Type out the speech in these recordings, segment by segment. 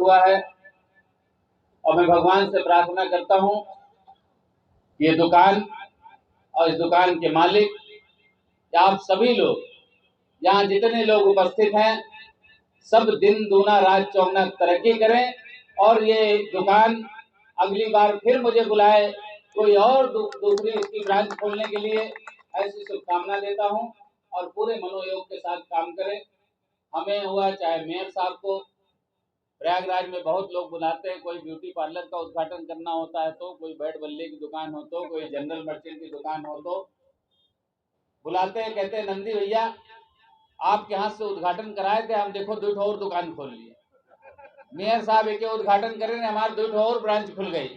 हुआ है और मैं भगवान से प्रार्थना करता हूँ कि ये दुकान और इस दुकान के मालिक या आप सभी लोग, यहाँ जितने लोग उपस्थित हैं, सब दिन दूना रात चौगुना तरक्की करें और ये दुकान अगली बार फिर मुझे बुलाए कोई और दूसरी इसकी ब्रांच खोलने के लिए, ऐसी शुभकामना देता हूँ और पूरे मनोयोग के साथ काम करें। हमें हुआ चाहे मेयर साहब को, प्रयागराज में बहुत लोग बुलाते हैं, कोई ब्यूटी पार्लर का उद्घाटन करना होता है तो, कोई बैट बल्ले की दुकान हो तो, कोई जनरल मर्चेंट की दुकान हो तो बुलाते हैं, कहते हैं नंदी भैया आपके हाथ से उद्घाटन कराए थे, हम देखो 2 और दुकान खोल लिए। मेयर साहब एक उद्घाटन करे ने हमारे 2 और ब्रांच खुल गई।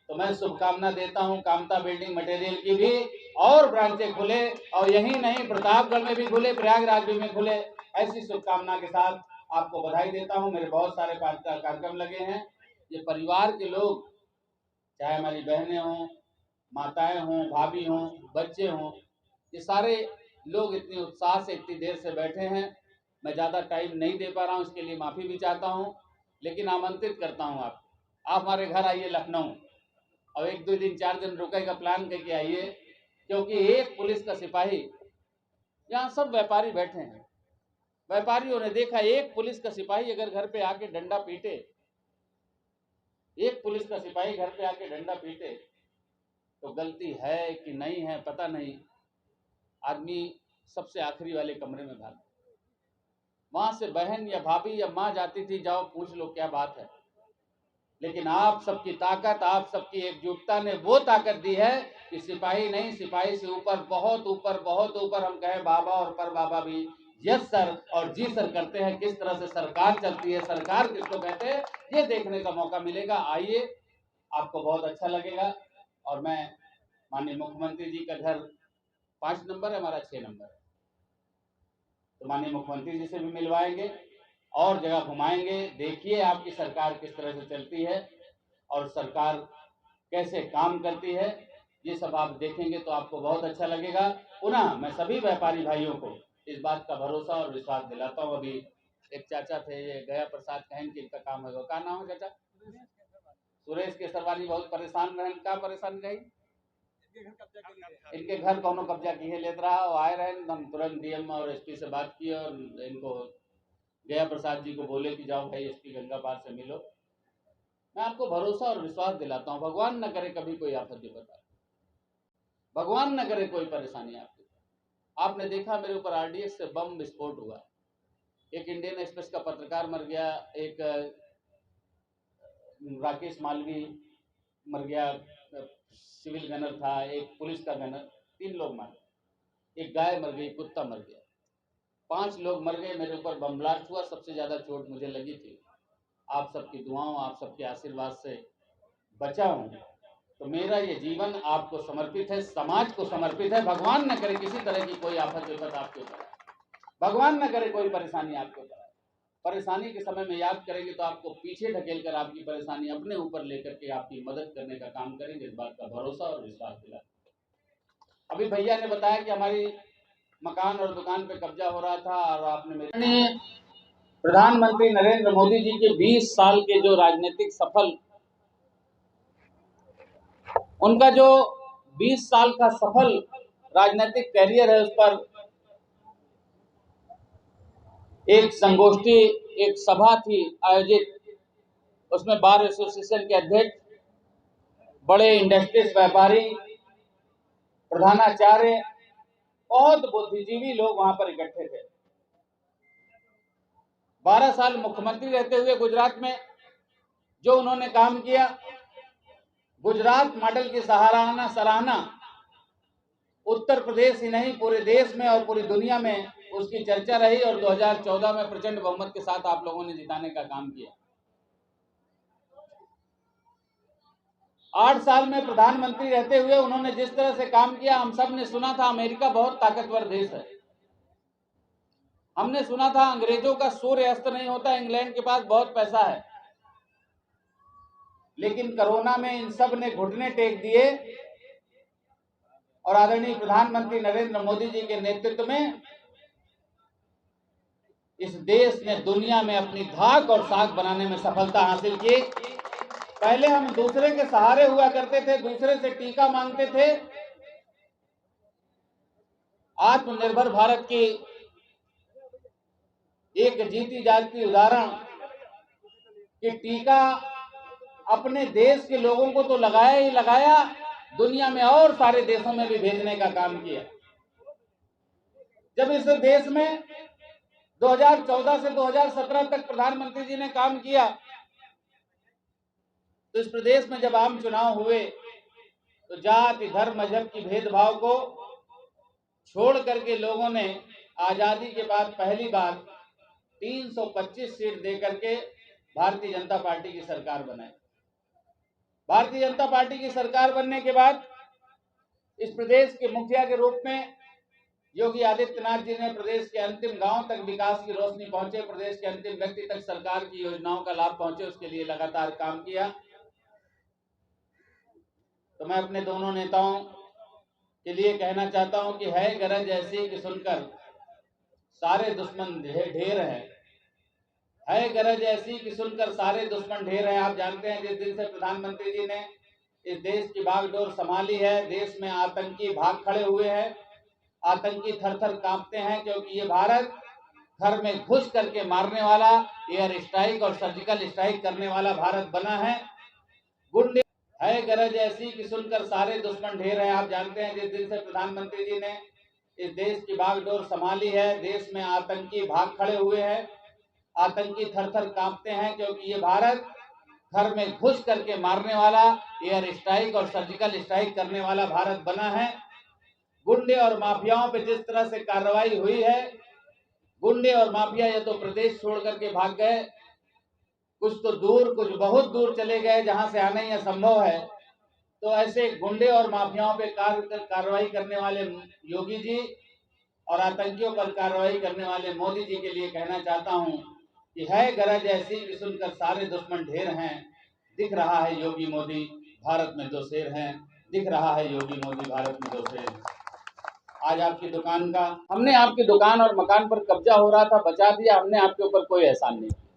तो मैं शुभकामना देता हूं कामता बिल्डिंग मटेरियल की भी और ब्रांचें खुले और यही नहीं प्रतापगढ़ में भी खुले, प्रयागराज में खुले। ऐसी शुभकामना के साथ आपको बधाई देता हूं। मेरे बहुत सारे कार्यक्रम लगे हैं। ये परिवार के लोग, चाहे हमारी बहनें हों, माताएं हों, भाभी हों, बच्चे हों, ये सारे लोग इतने उत्साह से इतनी देर से बैठे हैं। मैं ज़्यादा टाइम नहीं दे पा रहा हूँ, इसके लिए माफ़ी भी चाहता हूँ, लेकिन आमंत्रित करता हूँ आप हमारे घर आइए लखनऊ और 1-2 दिन 4 दिन रुके का प्लान करके आइए, क्योंकि एक पुलिस का सिपाही, यहाँ सब व्यापारी बैठे हैं, व्यापारियों ने देखा एक पुलिस का सिपाही अगर घर पे आके डंडा पीटे, एक पुलिस का सिपाही घर पे आके डंडा पीटे तो गलती है कि नहीं है पता नहीं, आदमी सबसे आखिरी वाले कमरे में भागा। वहां से बहन या भाभी या माँ जाती थी, जाओ पूछ लो क्या बात है। लेकिन आप सबकी ताकत, आप सबकी एकजुटता ने वो ताकत दी है कि सिपाही नहीं, सिपाही से ऊपर, बहुत ऊपर, बहुत ऊपर हम कहें बाबा और पर बाबा भी यस सर और जी सर करते हैं। किस तरह से सरकार चलती है, सरकार किसको कहते हैं, ये देखने का मौका मिलेगा। आइए, आपको बहुत अच्छा लगेगा। और मैं माननीय मुख्यमंत्री जी का घर 5 नंबर है, हमारा 6 नंबर है, तो माननीय मुख्यमंत्री जी से भी मिलवाएंगे और जगह घुमाएंगे। देखिए आपकी सरकार किस तरह से चलती है और सरकार कैसे काम करती है, ये सब आप देखेंगे तो आपको बहुत अच्छा लगेगा। पुनः मैं सभी व्यापारी भाइयों को इस बात का भरोसा और विश्वास दिलाता हूँ। अभी एक चाचा थे, ये गया प्रसाद कहन के इनका काम है, वो क्या नाम है चाचा? सुरेश केसरवानी बहुत परेशान रहे। क्या परेशान रही? इनके घर कौनो कब्जा किए लेत रहा, आए रहे, हम तुरंत डीएम और एसपी से बात की और इनको गया प्रसाद जी को बोले कि जाओ भाई एसपी गंगापार से मिलो। मैं आपको भरोसा और विश्वास दिलाता हूँ, भगवान न करे कभी कोई आफत विपदा, भगवान न करे कोई परेशानी आपके। आपने देखा मेरे ऊपर आरडीएक्स से बम विस्फोट हुआ, एक इंडियन एक्सप्रेस का पत्रकार मर गया, एक राकेश मालवी मर गया, सिविल गनर था, एक पुलिस का गनर, 3 लोग मर गए, एक गाय मर गई, कुत्ता मर गया, 5 लोग मर गए। मेरे ऊपर बम ब्लास्ट हुआ, सबसे ज्यादा चोट मुझे लगी थी। आप सबकी दुआओं, आप सबके आशीर्वाद से बचा हूँ। तो मेरा ये जीवन आपको समर्पित है, समाज को समर्पित है। भगवान न करे किसी तरह की कोई आफत विपत आपके ऊपर, भगवान न करे कोई परेशानी आपके ऊपर। परेशानी के समय में याद करेंगे तो आपको पीछे ढकेल कर आपकी परेशानी अपने ऊपर लेकर के आपकी मदद करने का काम करेंगे, इस बात का भरोसा और विश्वास दिला। अभी भैया ने बताया कि हमारी मकान और दुकान पे कब्जा हो रहा था और आपने मेरे प्रधानमंत्री नरेंद्र मोदी जी के 20 साल के जो राजनीतिक सफल, उनका जो 20 साल का सफल राजनीतिक कैरियर है, उस पर एक संगोष्ठी, एक सभा थी आयोजित। उसमें बार एसोसिएशन के अध्यक्ष, बड़े इंडस्ट्रीज व्यापारी, प्रधानाचार्य, बहुत बुद्धिजीवी लोग वहां पर इकट्ठे थे। 12 साल मुख्यमंत्री रहते हुए गुजरात में जो उन्होंने काम किया, गुजरात मॉडल की सराहना उत्तर प्रदेश ही नहीं पूरे देश में और पूरी दुनिया में उसकी चर्चा रही और 2014 में प्रचंड बहुमत के साथ आप लोगों ने जिताने का काम किया। 8 साल में प्रधानमंत्री रहते हुए उन्होंने जिस तरह से काम किया, हम सब ने सुना था अमेरिका बहुत ताकतवर देश है, हमने सुना था अंग्रेजों का सूर्य अस्त नहीं होता, इंग्लैंड के पास बहुत पैसा है। लेकिन कोरोना में इन सब ने घुटने टेक दिए और आदरणीय प्रधानमंत्री नरेंद्र मोदी जी के नेतृत्व में इस देश ने दुनिया में अपनी धाक और साख बनाने में सफलता हासिल की। पहले हम दूसरे के सहारे हुआ करते थे, दूसरे से टीका मांगते थे। आत्मनिर्भर भारत की एक जीती जागती उदाहरण कि टीका अपने देश के लोगों को तो लगाया ही लगाया, दुनिया में और सारे देशों में भी भेजने का काम किया। जब इस देश में 2014 से 2017 तक प्रधानमंत्री जी ने काम किया, तो इस प्रदेश में जब आम चुनाव हुए तो जाति धर्म मजहब की भेदभाव को छोड़ करके लोगों ने आजादी के बाद पहली बार 325 सीट देकर के भारतीय जनता पार्टी की सरकार बनाई। भारतीय जनता पार्टी की सरकार बनने के बाद इस प्रदेश के मुखिया के रूप में योगी आदित्यनाथ जी ने प्रदेश के अंतिम गांव तक विकास की रोशनी पहुंचे, प्रदेश के अंतिम व्यक्ति तक सरकार की योजनाओं का लाभ पहुंचे, उसके लिए लगातार काम किया। तो मैं अपने दोनों नेताओं के लिए कहना चाहता हूं कि है गरज ऐसी कि सुनकर सारे दुश्मन ढेर हैं। है गरज ऐसी कि सुनकर सारे दुश्मन ढेर हैं। आप जानते हैं जिस दिन से प्रधानमंत्री जी ने इस देश की बागडोर संभाली है, देश में आतंकी भाग खड़े हुए हैं, आतंकी थर थर कांपते हैं, क्योंकि ये भारत घर में घुस करके मारने वाला, एयर स्ट्राइक और सर्जिकल स्ट्राइक करने वाला भारत बना है। गुंडे है गरज ऐसी कि सुनकर सारे दुश्मन ढेर हैं। आप जानते हैं जिस दिन से प्रधानमंत्री जी ने इस देश की बागडोर संभाली है, देश में आतंकी भाग खड़े हुए हैं, आतंकी थर थर कांपते हैं, क्योंकि ये भारत घर में घुस करके मारने वाला, एयर स्ट्राइक और सर्जिकल स्ट्राइक करने वाला भारत बना है। गुंडे और माफियाओं पे जिस तरह से कार्रवाई हुई है, गुंडे और माफिया ये तो प्रदेश छोड़ करके भाग गए, कुछ तो दूर, कुछ बहुत दूर चले गए जहां से आना ही असंभव है। तो ऐसे गुंडे और माफियाओं पे कार्रवाई करने वाले योगी जी और आतंकियों पर कार्रवाई करने वाले मोदी जी के लिए कहना चाहता हूं कि है गरज ऐसी कि सुनकर सारे दुश्मन ढेर हैं। दिख रहा है योगी मोदी भारत में दो शेर हैं, दिख रहा है योगी मोदी भारत में दो शेर। आज आपकी दुकान का, हमने आपकी दुकान और मकान पर कब्जा हो रहा था, बचा दिया, हमने आपके ऊपर कोई एहसान नहीं किया।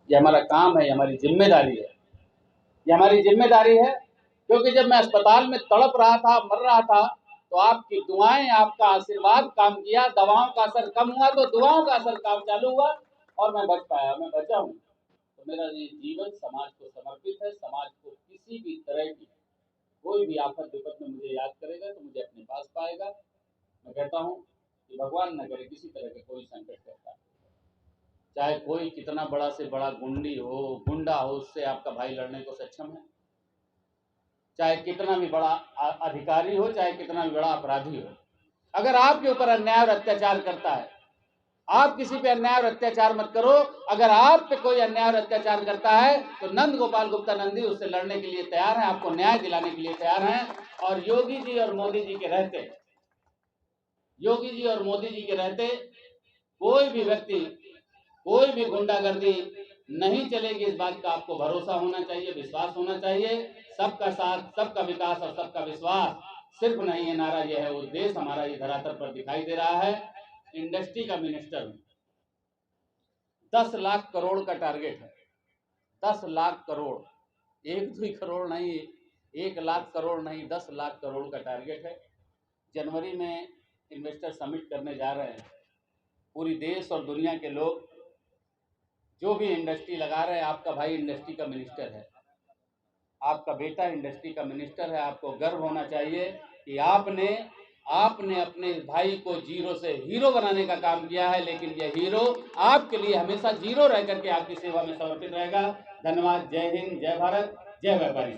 ये हमारा काम है, ये हमारी जिम्मेदारी है, ये हमारी जिम्मेदारी है। क्योंकि जब मैं अस्पताल में तड़प रहा था, मर रहा था, तो आपकी दुआएं, आपका आशीर्वाद काम किया। दवाओं का असर कम हुआ तो दुआओं का असर काम चालू हुआ और मैं बच पाया, मैं बचा हूँ। तो मेरा ये जीवन समाज को समर्पित है। समाज को किसी भी तरह की कोई भी आफत विपत में मुझे याद करेगा तो मुझे अपने पास पाएगा। मैं कहता हूँ कि भगवान न करे किसी तरह का कोई संकट करता है, चाहे कोई कितना बड़ा से बड़ा गुंडा हो, उससे आपका भाई लड़ने को सक्षम है। चाहे कितना भी बड़ा अधिकारी हो, चाहे कितना भी बड़ा अपराधी हो, अगर आपके ऊपर अन्याय और अत्याचार करता है, आप किसी पे अन्याय और अत्याचार मत करो। अगर आप पे कोई अन्याय और अत्याचार करता है तो नंद गोपाल गुप्ता नंदी उससे लड़ने के लिए तैयार है, आपको न्याय दिलाने के लिए तैयार हैं। और योगी जी और मोदी जी के रहते, योगी जी और मोदी जी के रहते कोई भी व्यक्ति, कोई भी गुंडागर्दी नहीं चलेगी। इस बात का आपको भरोसा होना चाहिए, विश्वास होना चाहिए। सबका साथ, सबका विकास और सबका विश्वास सिर्फ नहीं है नारा, यह है उद्देश्य हमारा ये धरातल पर दिखाई दे रहा है। इंडस्ट्री का मिनिस्टर हूं, 10 लाख करोड़ का टारगेट है, 10 लाख करोड़, 1-2 करोड़ नहीं, 1 लाख करोड़ नहीं, 10 लाख करोड़ का टारगेट है। जनवरी में इन्वेस्टर समिट करने जा रहे हैं। पूरी देश और दुनिया के लोग जो भी इंडस्ट्री लगा रहे हैं, आपका भाई इंडस्ट्री का मिनिस्टर है, आपका बेटा इंडस्ट्री का मिनिस्टर है। आपको गर्व होना चाहिए कि आपने अपने भाई को जीरो से हीरो बनाने का काम किया है, लेकिन यह हीरो आपके लिए हमेशा जीरो रह करके आपकी सेवा में समर्पित रहेगा। धन्यवाद। जय हिंद, जय भारत, जय व्यापारी।